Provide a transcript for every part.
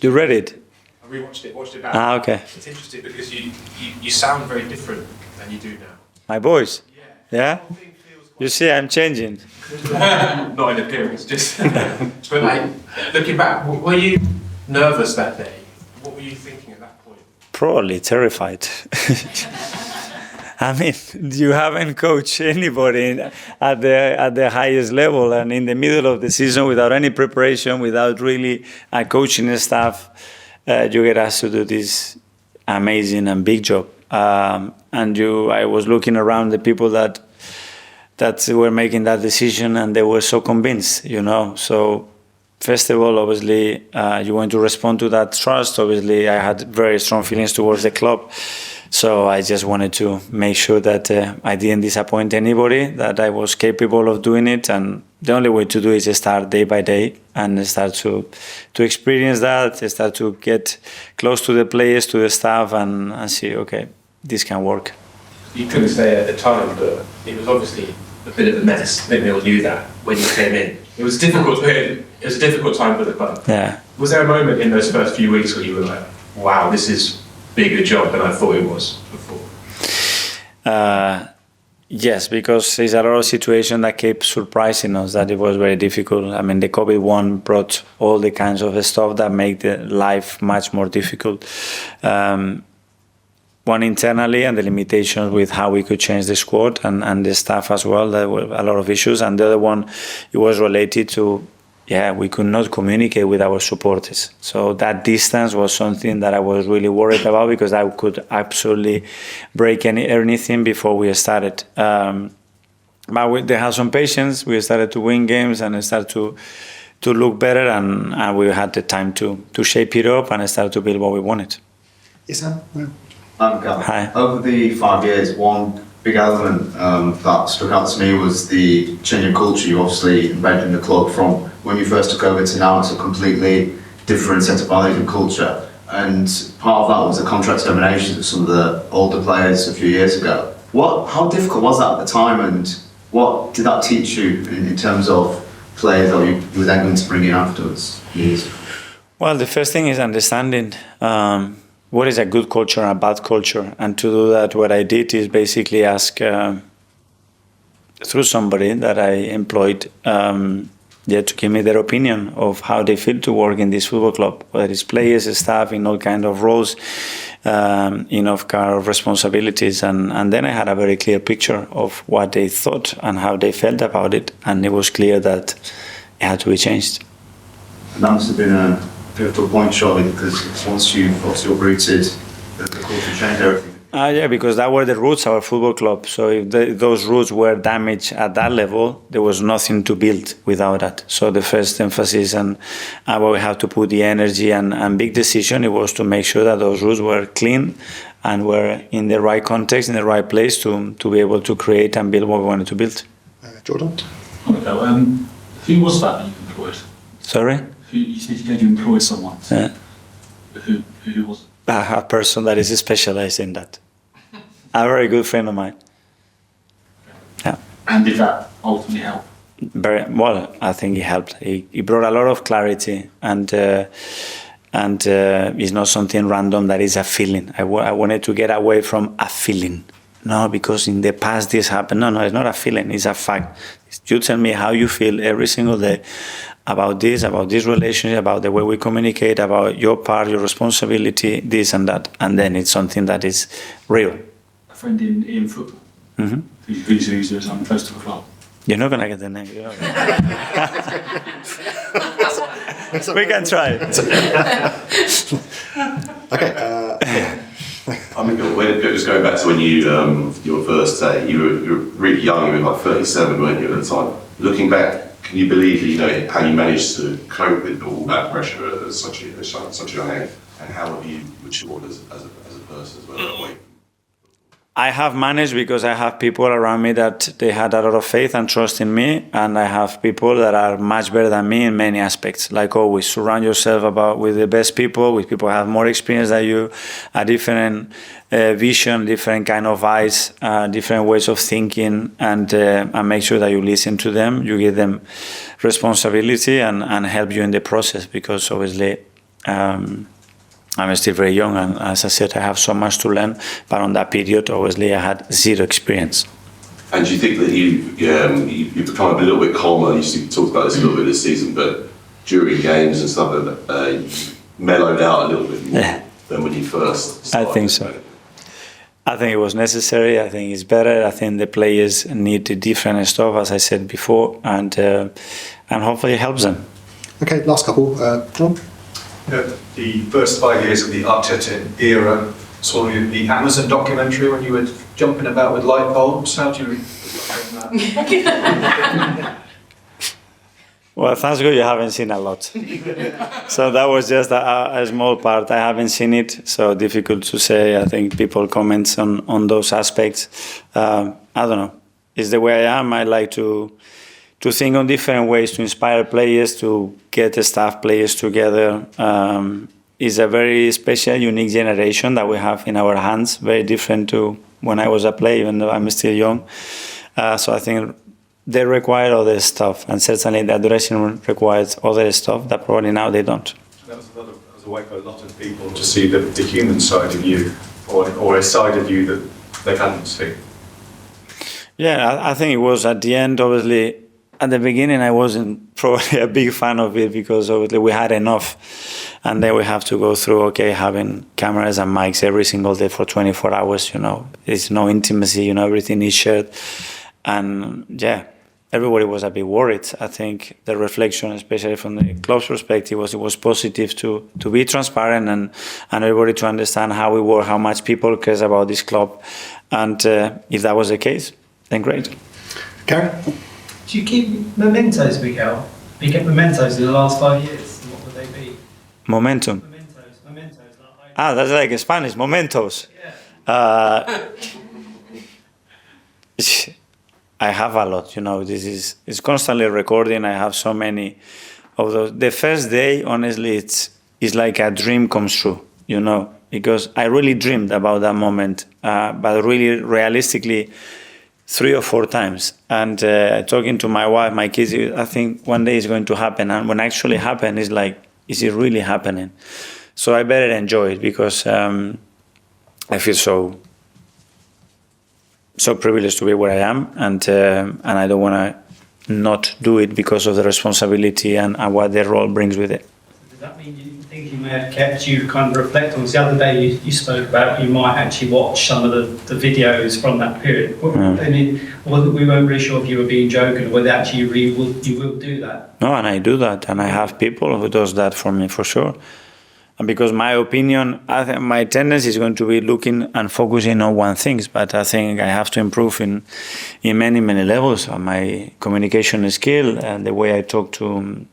You read it? I rewatched it, watched it back. Okay. It's interesting because you sound very different than you do now. My voice? Yeah. Yeah? The whole thing feels quite You see, I'm changing. not in appearance, just. But like, looking back, were you nervous that day? What were you thinking at that point? Probably terrified. I mean, you haven't coached anybody at the highest level, and in the middle of the season, without any preparation, without really a coaching staff, you get asked to do this amazing and big job. I was looking around the people that were making that decision, and they were so convinced, So first of all, obviously, you want to respond to that trust. Obviously, I had very strong feelings towards the club. So I just wanted to make sure that I didn't disappoint anybody, that I was capable of doing it. And the only way to do it is start day by day and start to experience that, start to get close to the players, to the staff, and see, okay, this can work. You couldn't say at the time, but it was obviously a bit of a mess. Maybe they all knew that when you came in. It was difficult. It was a difficult time for the club. Yeah. Was there a moment in those first few weeks where you were like, wow, this is bigger job than I thought it was before? Yes, because there's a lot of situations that kept surprising us that it was very difficult. I mean, the COVID one brought all the kinds of stuff that make the life much more difficult. One internally, and the limitations with how we could change the squad and the staff as well. There were a lot of issues. And the other one, it was related to, we could not communicate with our supporters. So that distance was something that I was really worried about, because I could absolutely break anything before we started. But they had some patience. We started to win games and started to look better, and we had the time to shape it up and start to build what we wanted. Yes, sir. Hi. Over the 5 years, one big element that stuck out to me was the change in culture you obviously embedded in the club from when you first took over to now. It's a completely different set of values and culture. And part of that was the contract terminations with some of the older players a few years ago. How difficult was that at the time, and what did that teach you in terms of players that you were then going to bring in afterwards? Well, the first thing is understanding what is a good culture and a bad culture. And to do that, what I did is basically ask through somebody that I employed to give me their opinion of how they feel to work in this football club, whether it's players, staff, in all kind of roles, in all kind of responsibilities. And then I had a very clear picture of what they thought and how they felt about it. And it was clear that it had to be changed. And that must have been a pivotal point, surely, because once you've uprooted, the culture changed everything. Because that were the roots of our football club. So if those roots were damaged at that level, there was nothing to build without that. So the first emphasis and where we had to put the energy and big decision, it was to make sure that those roots were clean and were in the right context, in the right place to be able to create and build what we wanted to build. Jordan? Who was that you employed? Sorry? You said you employed someone. Yeah. Who was it? A person that is specialized in that. A very good friend of mine. Yeah. And did that ultimately help? Very well. I think it helped. He brought a lot of clarity, and it's not something random that is a feeling. I wanted to get away from a feeling. No, because in the past this happened. No, it's not a feeling. It's a fact. You tell me how you feel every single day about this relationship, about the way we communicate, about your part, your responsibility, this and that, and then it's something that is real. A friend in football. Mm-hmm. Who's close to the club. You're not gonna get the name. We can try. Okay. I mean, just going back to when your first day, you were really young. You were like 37, weren't you, at the time? Looking back, can you believe how you managed to cope with all that pressure at such a young age, and how have you matured as a person as well? I have managed because I have people around me that they had a lot of faith and trust in me, and I have people that are much better than me in many aspects. Like always, surround yourself with the best people, with people who have more experience than you, a different vision, different kind of eyes, different ways of thinking, and make sure that you listen to them, you give them responsibility and help you in the process, because obviously I'm still very young, and as I said, I have so much to learn. But on that period, obviously, I had zero experience. And do you think that you've become a little bit calmer? You talked about this a little bit this season, but during games and stuff, you mellowed out a little bit more than when you first started? I think so. I think it was necessary. I think it's better. I think the players need different stuff, as I said before, and hopefully it helps them. Okay, last couple. John? The first 5 years of the Arteta era, saw you in the Amazon documentary when you were jumping about with light bulbs. How do you explain that? Well, thanks God you haven't seen a lot. So that was just a small part. I haven't seen it, so difficult to say. I think people comment on those aspects. I don't know. It's the way I am. I like to think on different ways to inspire players, to get the staff players together. It's a very special, unique generation that we have in our hands, very different to when I was a player, even though I'm still young. So I think they require other stuff, and certainly the dressing room requires other stuff that probably now they don't. That was a way for a lot of people to see the human side of you, or a side of you that they hadn't seen. Yeah, I think it was at the end, obviously. At the beginning, I wasn't probably a big fan of it because obviously we had enough. And then we have to go through, having cameras and mics every single day for 24 hours, There's no intimacy, everything is shared. And everybody was a bit worried. I think the reflection, especially from the club's perspective, it was positive to be transparent and everybody to understand how we work, how much people cares about this club. And if that was the case, then great. Gary? Do you keep mementos, Mikel? You get mementos in the last 5 years. What would they be? Momentum. Mementos. That's like Spanish, mementos. Yeah. I have a lot, it's constantly recording. I have so many of those. The first day, honestly, it's like a dream comes true, because I really dreamed about that moment, but really realistically 3 or 4 times. And talking to my wife, my kids, I think one day it's going to happen. And when it actually happens, it's like, is it really happening? So I better enjoy it because I feel so privileged to be where I am, and I don't want to not do it because of the responsibility and what the role brings with it. Does that mean you think you may have kept you kind of reflect on? The other day you spoke about you might actually watch some of the videos from that period. I mean, we weren't really sure if you were being joking or whether actually you will do that. No, and I do that, and I have people who does that for me for sure. And because my opinion, I think my tendency is going to be looking and focusing on one thing, but I think I have to improve in many, many levels. My communication skill and the way I talk to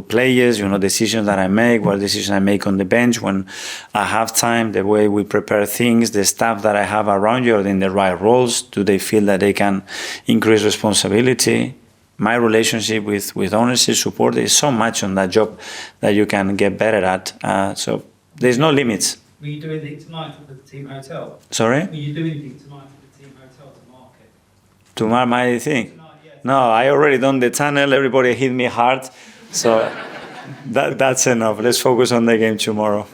players, decisions that I make, what decisions I make on the bench when I have time, the way we prepare things, the staff that I have around you are in the right roles. Do they feel that they can increase responsibility? My relationship with ownership support, there's so much on that job that you can get better at. So there's no limits. Will you do anything tonight at the team hotel? Sorry? Will you do anything tonight at the team hotel to mark it? To mark my thing? Tonight, yes. No, I already done the tunnel. Everybody hit me hard. So that's enough. Let's focus on the game tomorrow.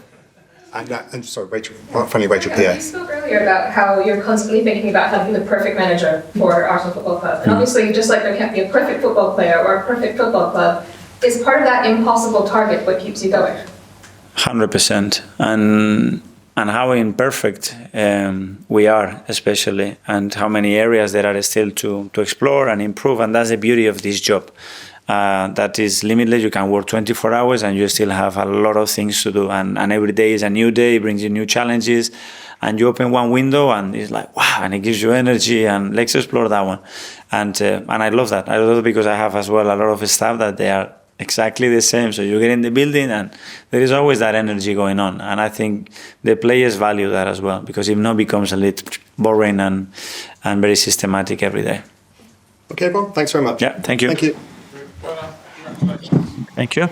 And sorry, Rachel, finally Rachel Pierre. You spoke earlier about how you're constantly thinking about having the perfect manager for Arsenal Football Club. And obviously, just like there can't be a perfect football player or a perfect football club, is part of that impossible target what keeps you going? 100%. And how imperfect we are, especially, and how many areas there are still to explore and improve. And that's the beauty of this job. That is limitless. You can work 24 hours and you still have a lot of things to do. And every day is a new day, it brings you new challenges. And you open one window and it's like, wow, and it gives you energy and let's explore that one. And I love that. I love it because I have as well a lot of staff that they are exactly the same. So you get in the building and there is always that energy going on. And I think the players value that as well, because if not, it becomes a little boring and very systematic every day. Okay, everyone, thanks very much. Yeah, thank you. Thank you. Thank you.